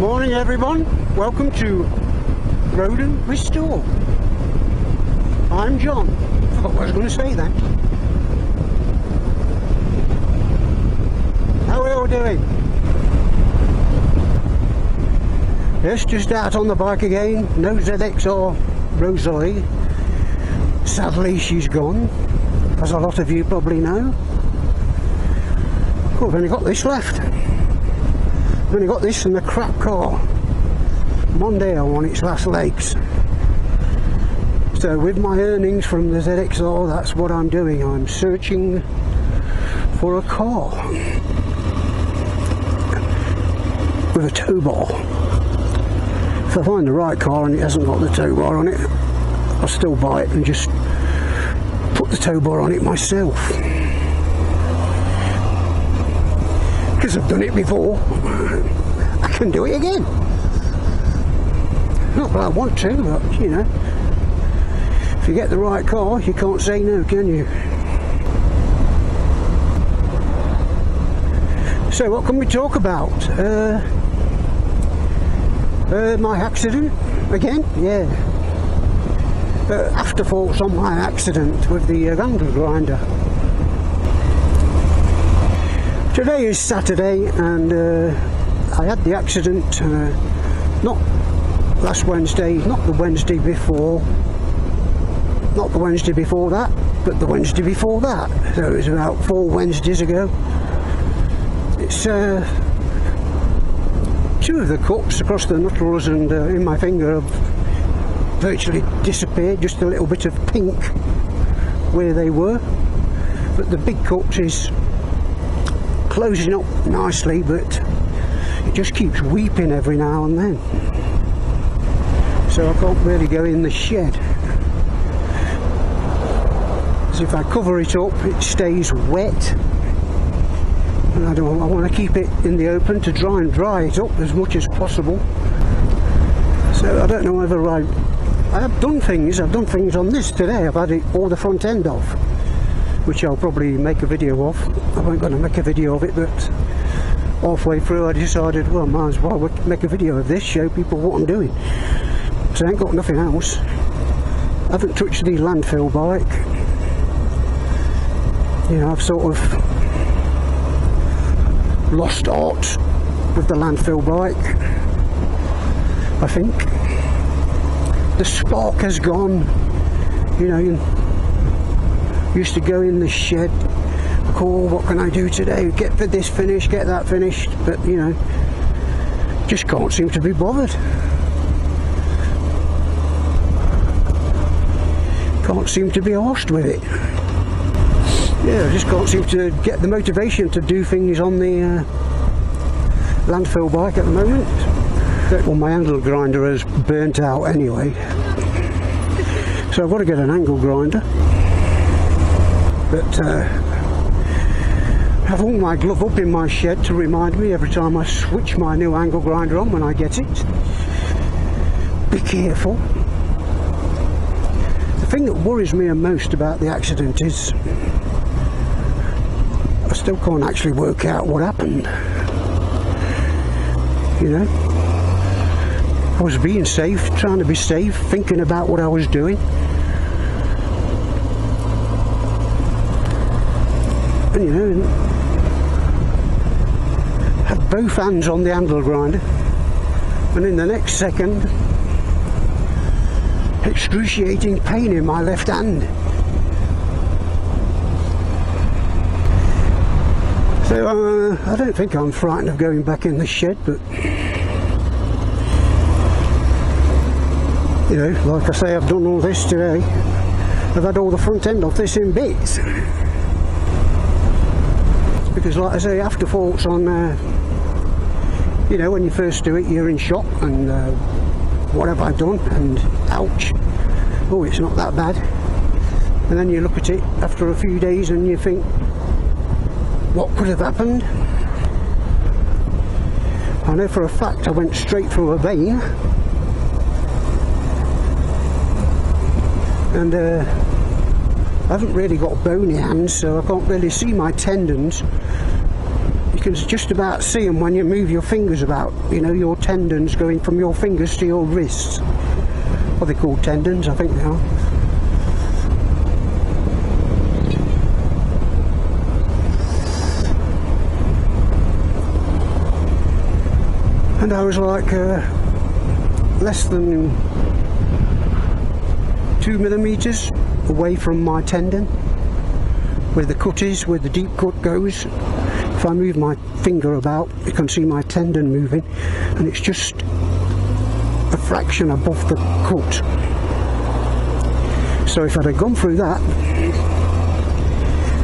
morning everyone, welcome to Road and Restore. I'm John. Forgot what I was going to say then. How are we all doing? Yes, just out on the bike again. No ZXR Rosalie. Sadly she's gone, as a lot of you probably know. Oh, I've only got this left. I've only got this and the crap car. Mondeo on its last legs. So with my earnings from the ZXR, that's what I'm doing. I'm searching for a car with a tow bar. If I find the right car and it hasn't got the tow bar on it, I'll still buy it and just put the tow bar on it myself. Because I've done it before, I can do it again. Not that I want to, but you know, if you get the right car, you can't say no, can you? So what can we talk about? My accident again? Yeah. Afterthoughts on my accident with the angle grinder. Today is Saturday and I had the accident not last Wednesday, not the Wednesday before, not the Wednesday before that, but the Wednesday before that. So it was about 4 Wednesdays ago. It's 2 of the cups across the knuckles and in my finger have virtually disappeared, just a little bit of pink where they were, but the big cups is closing up nicely, but it just keeps weeping every now and then, so I can't really go in the shed. So if I cover it up, it stays wet, and I want to keep it in the open to try and dry it up as much as possible. So I don't know whether I have done things. I've done things on this today. I've had it all the front end off, which I'll probably make a video of. I wasn't going to make a video of it, but halfway through I decided, well, might as well make a video of this, show people what I'm doing. So I ain't got nothing else. I haven't touched the landfill bike. You know, I've sort of lost art with the landfill bike, I think. The spark has gone. You know, you used to go in the shed, cool, what can I do today, get this finished, get that finished, but you know, just can't seem to be bothered. Can't seem to be arsed with it. Yeah, I just can't seem to get the motivation to do things on the landfill bike at the moment. Well, my angle grinder has burnt out anyway, so I've got to get an angle grinder. But I have all my glove up in my shed to remind me every time I switch my new angle grinder on when I get it. Be careful. The thing that worries me most about the accident is I still can't actually work out what happened. You know, I was being safe, trying to be safe, thinking about what I was doing. And you know, had both hands on the handle grinder, and in the next second, excruciating pain in my left hand. So I don't think I'm frightened of going back in the shed, but you know, like I say, I've done all this today. I've had all the front end off this in bits. Because like I say, afterthoughts on, you know, when you first do it, you're in shock and what have I done, and ouch, oh, it's not that bad. And then you look at it after a few days and you think, what could have happened? I know for a fact I went straight through a vein, and I haven't really got bony hands, so I can't really see my tendons. you can just about see them when you move your fingers about, you know, your tendons going from your fingers to your wrists. What are they called, tendons? I think they are. And I was like less than 2 millimeters away from my tendon, where the cut is, where the deep cut goes. If I move my finger about, you can see my tendon moving, and it's just a fraction above the cut. So if I'd have gone through that,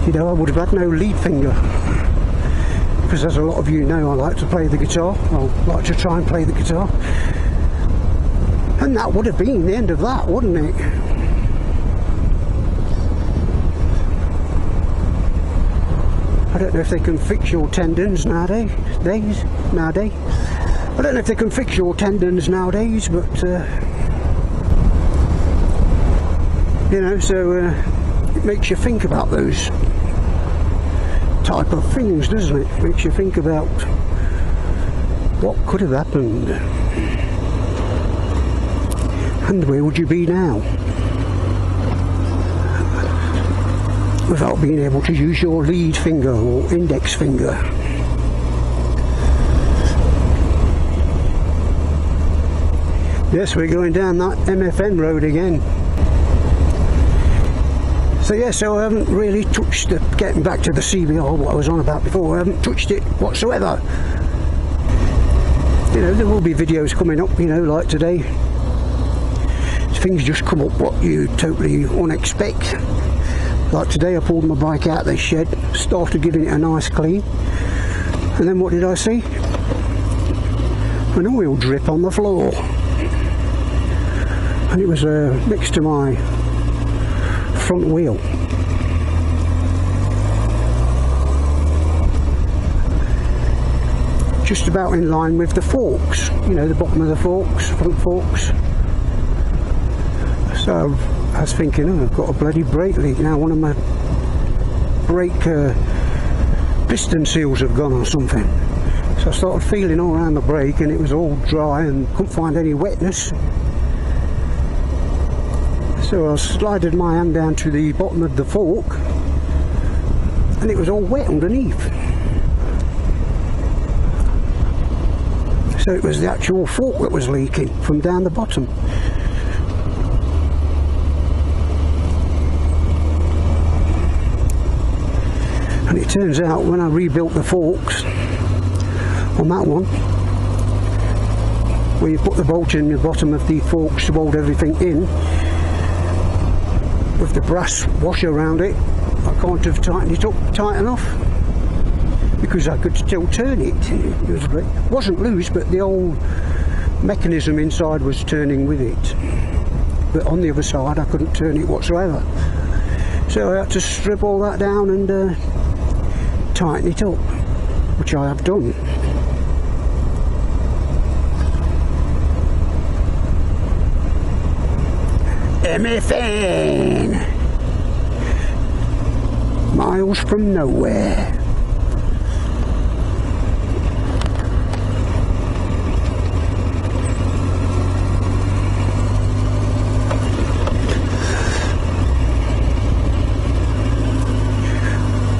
you know, I would have had no lead finger. Because as a lot of you know, I like to play the guitar. I like to try and play the guitar. And that would have been the end of that, wouldn't it? I don't know if they can fix your tendons nowadays. I don't know if they can fix your tendons nowadays, but you know, so it makes you think about those type of things, doesn't it? Makes you think about what could have happened, and where would you be now without being able to use your lead finger or index finger. Yes, we're going down that MFN road again. So yeah, so I haven't really touched the, getting back to the CBR, what I was on about before, I haven't touched it whatsoever. You know, there will be videos coming up, you know, like today. Things just come up what you totally unexpect. Like today I pulled my bike out of the shed, started giving it a nice clean, and then what did I see? An oil drip on the floor. And it was next to my front wheel. Just about in line with the forks, you know, the bottom of the forks, front forks. So I was thinking, oh, I've got a bloody brake leak now, one of my brake piston seals have gone or something. So I started feeling all around the brake and it was all dry and couldn't find any wetness. So I slided my hand down to the bottom of the fork and it was all wet underneath. So it was the actual fork that was leaking from down the bottom. And it turns out when I rebuilt the forks on that one, where you put the bolt in the bottom of the forks to hold everything in, with the brass washer around it, I can't have tightened it up tight enough because I could still turn it. It wasn't loose, but the old mechanism inside was turning with it. But on the other side I couldn't turn it whatsoever. So I had to strip all that down and tighten it up, which I have done. MFN! Miles from nowhere.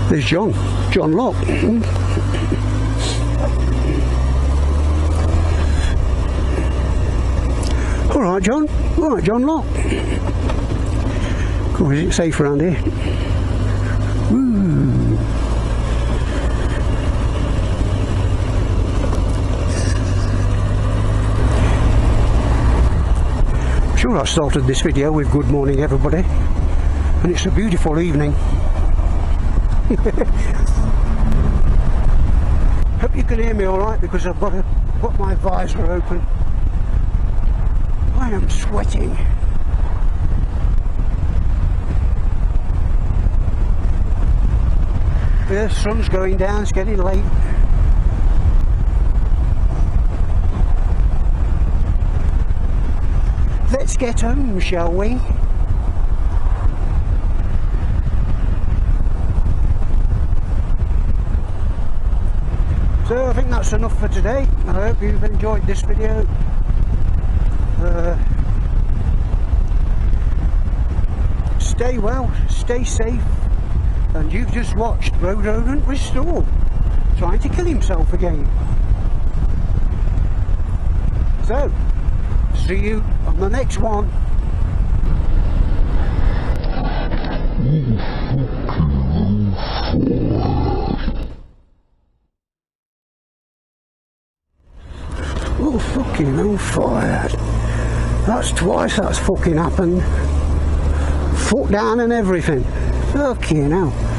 There's John Locke. Alright John Locke. Cool, is it safe around here? Woo. Sure, I started this video with good morning everybody, and it's a beautiful evening. Hope you can hear me alright because I've got my visor open. I am sweating. The sun's going down, it's getting late. Let's get home, shall we? So I think that's enough for today. I hope you've enjoyed this video. Stay well, stay safe, and you've just watched Road Rodent Restore trying to kill himself again. So, see you on the next one. Oh fucking hell, fired. That's twice that's fucking happened. Foot down and everything. Fucking hell.